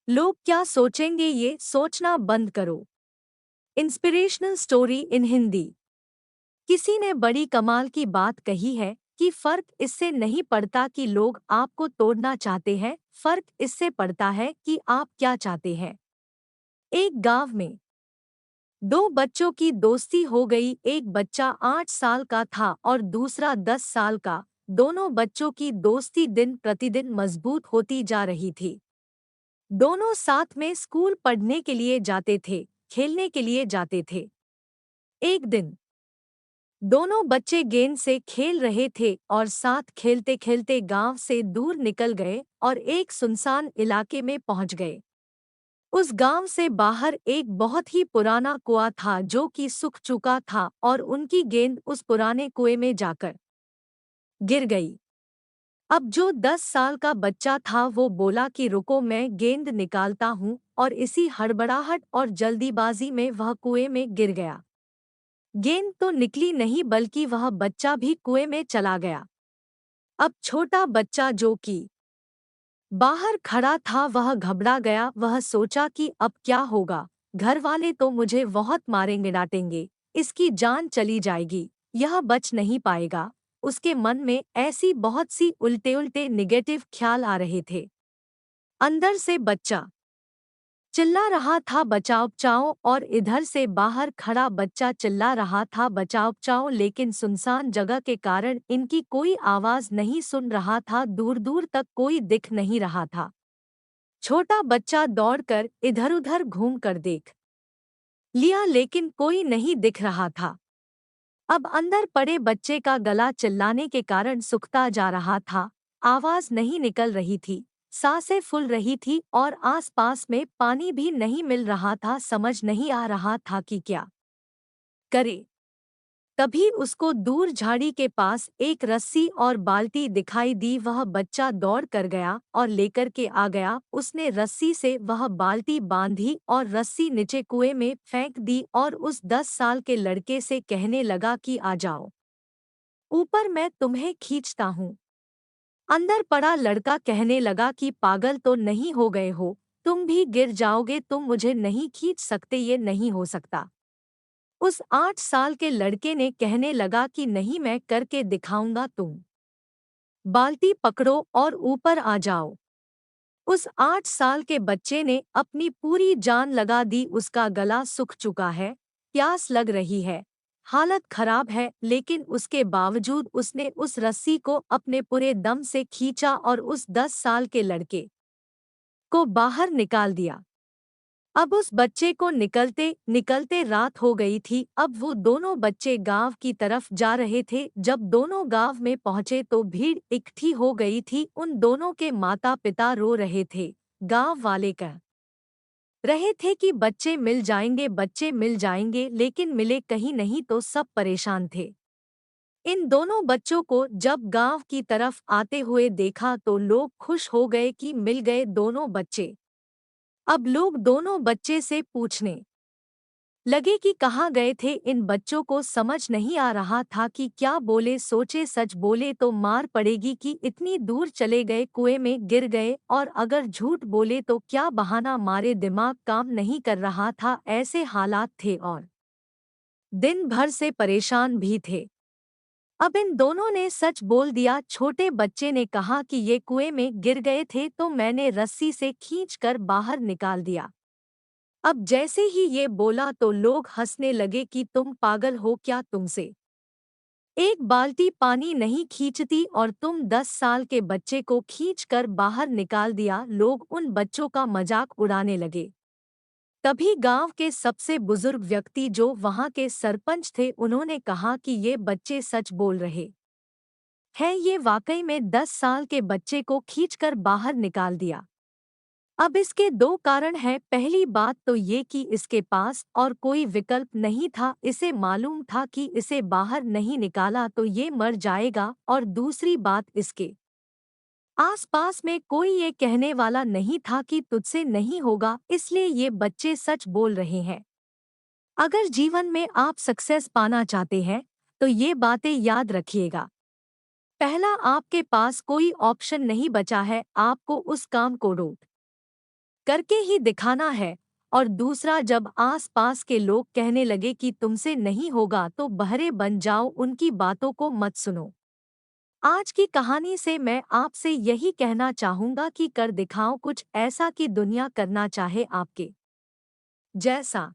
लोग क्या सोचेंगे ये सोचना बंद करो। Inspirational story in Hindi. किसी ने बड़ी कमाल की बात कही है कि फर्क इससे नहीं पड़ता कि लोग आपको तोड़ना चाहते हैं, फर्क इससे पड़ता है कि आप क्या चाहते हैं। एक गांव में दो बच्चों की दोस्ती हो गई। एक बच्चा 8 साल का था और दूसरा 10 साल का। दोनों बच्चों की दोस्ती दिन प्रतिदिन मजबूत होती जा रही थी। दोनों साथ में स्कूल पढ़ने के लिए जाते थे, खेलने के लिए जाते थे। एक दिन दोनों बच्चे गेंद से खेल रहे थे और साथ खेलते खेलते गांव से दूर निकल गए और एक सुनसान इलाके में पहुंच गए। उस गांव से बाहर एक बहुत ही पुराना कुआं था जो कि सूख चुका था और उनकी गेंद उस पुराने कुएं में जाकर गिर गई। अब जो 10 साल का बच्चा था वो बोला कि रुको, मैं गेंद निकालता हूँ, और इसी हड़बड़ाहट और जल्दीबाजी में वह कुएं में गिर गया। गेंद तो निकली नहीं बल्कि वह बच्चा भी कुएं में चला गया। अब छोटा बच्चा जो कि बाहर खड़ा था वह घबरा गया। वह सोचा कि अब क्या होगा, घर वाले तो मुझे बहुत मारेंगे डांटेंगे, इसकी जान चली जाएगी, यह बच नहीं पाएगा। उसके मन में ऐसी बहुत सी उल्टे उल्टे निगेटिव ख्याल आ रहे थे। अंदर से बच्चा चिल्ला रहा था बचाओ बचाओ, और इधर से बाहर खड़ा बच्चा चिल्ला रहा था बचाओ बचाओ, लेकिन सुनसान जगह के कारण इनकी कोई आवाज नहीं सुन रहा था। दूर दूर तक कोई दिख नहीं रहा था। छोटा बच्चा दौड़कर इधर-उधर घूमकर देख लिया लेकिन कोई नहीं दिख रहा था। अब अंदर पड़े बच्चे का गला चिल्लाने के कारण सूखता जा रहा था, आवाज नहीं निकल रही थी, सांसें फूल रही थी और आसपास में पानी भी नहीं मिल रहा था। समझ नहीं आ रहा था कि क्या करे। तभी उसको दूर झाड़ी के पास एक रस्सी और बाल्टी दिखाई दी। वह बच्चा दौड़ कर गया और लेकर के आ गया। उसने रस्सी से वह बाल्टी बांधी और रस्सी नीचे कुएं में फेंक दी और उस 10 साल के लड़के से कहने लगा कि आ जाओ ऊपर, मैं तुम्हें खींचता हूँ। अंदर पड़ा लड़का कहने लगा कि पागल तो नहीं हो गए हो, तुम भी गिर जाओगे, तुम मुझे नहीं खींच सकते, ये नहीं हो सकता। उस 8 साल के लड़के ने कहने लगा कि नहीं, मैं करके दिखाऊंगा, तुम बाल्टी पकड़ो और ऊपर आ जाओ। उस 8 साल के बच्चे ने अपनी पूरी जान लगा दी। उसका गला सूख चुका है, प्यास लग रही है, हालत खराब है, लेकिन उसके बावजूद उसने उस रस्सी को अपने पूरे दम से खींचा और उस 10 साल के लड़के को बाहर निकाल दिया। अब उस बच्चे को निकलते निकलते रात हो गई थी। अब वो दोनों बच्चे गांव की तरफ जा रहे थे। जब दोनों गांव में पहुंचे तो भीड़ इकट्ठी हो गई थी। उन दोनों के माता पिता रो रहे थे। गांव वाले कह रहे थे कि बच्चे मिल जाएंगे, बच्चे मिल जाएंगे, लेकिन मिले कहीं नहीं। तो सब परेशान थे। इन दोनों बच्चों को जब गांव की तरफ आते हुए देखा तो लोग खुश हो गए कि मिल गए दोनों बच्चे। अब लोग दोनों बच्चे से पूछने लगे कि कहाँ गए थे। इन बच्चों को समझ नहीं आ रहा था कि क्या बोले, सोचे सच बोले तो मार पड़ेगी कि इतनी दूर चले गए, कुएं में गिर गए, और अगर झूठ बोले तो क्या बहाना मारे। दिमाग काम नहीं कर रहा था, ऐसे हालात थे और दिन भर से परेशान भी थे। अब इन दोनों ने सच बोल दिया। छोटे बच्चे ने कहा कि ये कुएं में गिर गए थे तो मैंने रस्सी से खींचकर बाहर निकाल दिया। अब जैसे ही ये बोला तो लोग हंसने लगे कि तुम पागल हो क्या, तुमसे एक बाल्टी पानी नहीं खींचती और तुम 10 साल के बच्चे को खींचकर बाहर निकाल दिया। लोग उन बच्चों का मजाक उड़ाने लगे। तभी गांव के सबसे बुजुर्ग व्यक्ति जो वहां के सरपंच थे, उन्होंने कहा कि ये बच्चे सच बोल रहे हैं, ये वाकई में 10 साल के बच्चे को खींचकर बाहर निकाल दिया। अब इसके दो कारण हैं। पहली बात तो ये कि इसके पास और कोई विकल्प नहीं था, इसे मालूम था कि इसे बाहर नहीं निकाला तो ये मर जाएगा, और दूसरी बात, इसके आसपास में कोई ये कहने वाला नहीं था कि तुझसे नहीं होगा, इसलिए ये बच्चे सच बोल रहे हैं। अगर जीवन में आप सक्सेस पाना चाहते हैं तो ये बातें याद रखिएगा। पहला, आपके पास कोई ऑप्शन नहीं बचा है, आपको उस काम को रोक करके ही दिखाना है। और दूसरा, जब आस-पास के लोग कहने लगे कि तुमसे नहीं होगा तो बहरे बन जाओ, उनकी बातों को मत सुनो। आज की कहानी से मैं आपसे यही कहना चाहूँगा कि कर दिखाओ कुछ ऐसा कि दुनिया करना चाहे आपके जैसा।